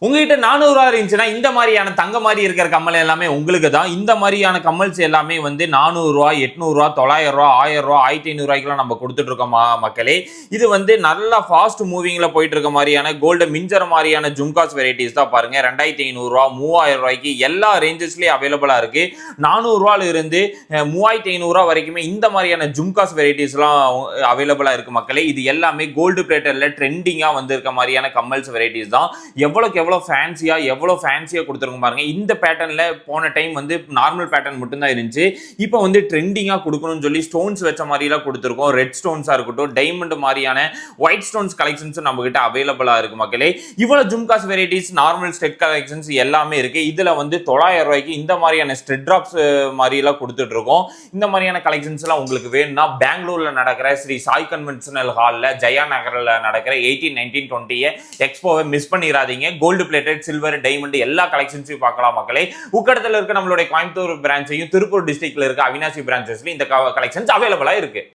உங்ககிட்ட 400 ரூபா இருந்துச்சுன்னா இந்த மாதிரியான தங்க மாதிரி இருக்கிற கம்மல் எல்லாமே உங்களுக்கு தான். இந்த மாதிரியான கம்மல்ஸ் எல்லாமே வந்து 400 ரூபா, 800 ரூபா, 900 ரூபா, 1000 ரூபா, 1500 ரூபாய்க்குலாம் நம்ம கொடுத்துட்டு இருக்கோம் மக்களே. இது வந்து நல்லா ஃபாஸ்ட் மூவிங்ல போயிட்டு இருக்க மாதிரியான கோல்டு மிஞ்சற மாதிரியான ஜும்காஸ் வெரைட்டிஸ் தான் பாருங்க. 2500 ரூபா, 3000 ரூபாய்க்கு எல்லா ரேஞ்சஸ்லயும் அவைலபிளா இருக்கு. 400 ரூபாயில இருந்து 3500 ரூபா வரைக்குமே இந்த மாதிரியான ஜும்காஸ் வெரைட்டிஸ்லாம் அவைலபிளா இருக்கு மக்களே. இது எல்லாமே கோல்டு பிளேட்டர்ல ட்ரெண்டிங்கா வந்திருக்க மாதிரியான கம்மல்ஸ் வெரைட்டிஸ் தான். எவ்வளவுக்கு எவ்வளவு ஃபேன்சியா கொடுத்துருங்க பாருங்க. இந்த பேட்டர்ன்ல போன டைம் வந்து நார்மல் பேட்டர்ன் மட்டும் தான் இருந்துச்சு. இப்போ வந்து ட்ரெண்டிங்கா கொடுக்கணும்னு சொல்லி ஸ்டோன்ஸ் வச்ச மாதிரி எல்லாம் கொடுத்துருக்கோம். ரெட் ஸ்டோன்ஸா இருக்கட்டும், டைமண்ட் மாதிரியான ஒயிட் ஸ்டோன்ஸ் கலெக்ஷன்ஸ் நம்ம கிட்ட அவைலபிளா இருக்கு மக்களே. இவ்வளவு jhumkas varieties, normal stud collections எல்லாமே இருக்கு. இதுல வந்து 900 ரூபாய்க்கு இந்த மாதிரியான ஸ்டெட் டிராப்ஸ் மாதிரி எல்லாம் கொடுத்துட்டு இருக்கோம். இந்த மாதிரியான கலெக்ஷன்ஸ் எல்லாம் உங்களுக்கு வேணும்னா பெங்களூர்ல நடக்கிற ஸ்ரீ சாய் கன்வென்ஷனல் ஹால்ல ஜெயா நகர்ல நடக்கிற 18, 19, 20 எக்ஸ்போவை மிஸ் பண்ணிடாதீங்க. கோல்டு பிளேட்டட், சில்வர், டைமண்ட் எல்லா கலெக்ஷன்ஸையும் பார்க்கலாம் மக்களே. உக்கடத்துல இருக்க நம்மளுடைய கோயம்புத்தூர் பிரான்ச்சையும் திருப்பூர் டிஸ்ட்ரிக்ட்ல இருக்க அவினாசி பிரான்ச்சஸ்லயும் இந்த கலெக்ஷன்ஸ் அவைலபிளா இருக்கு.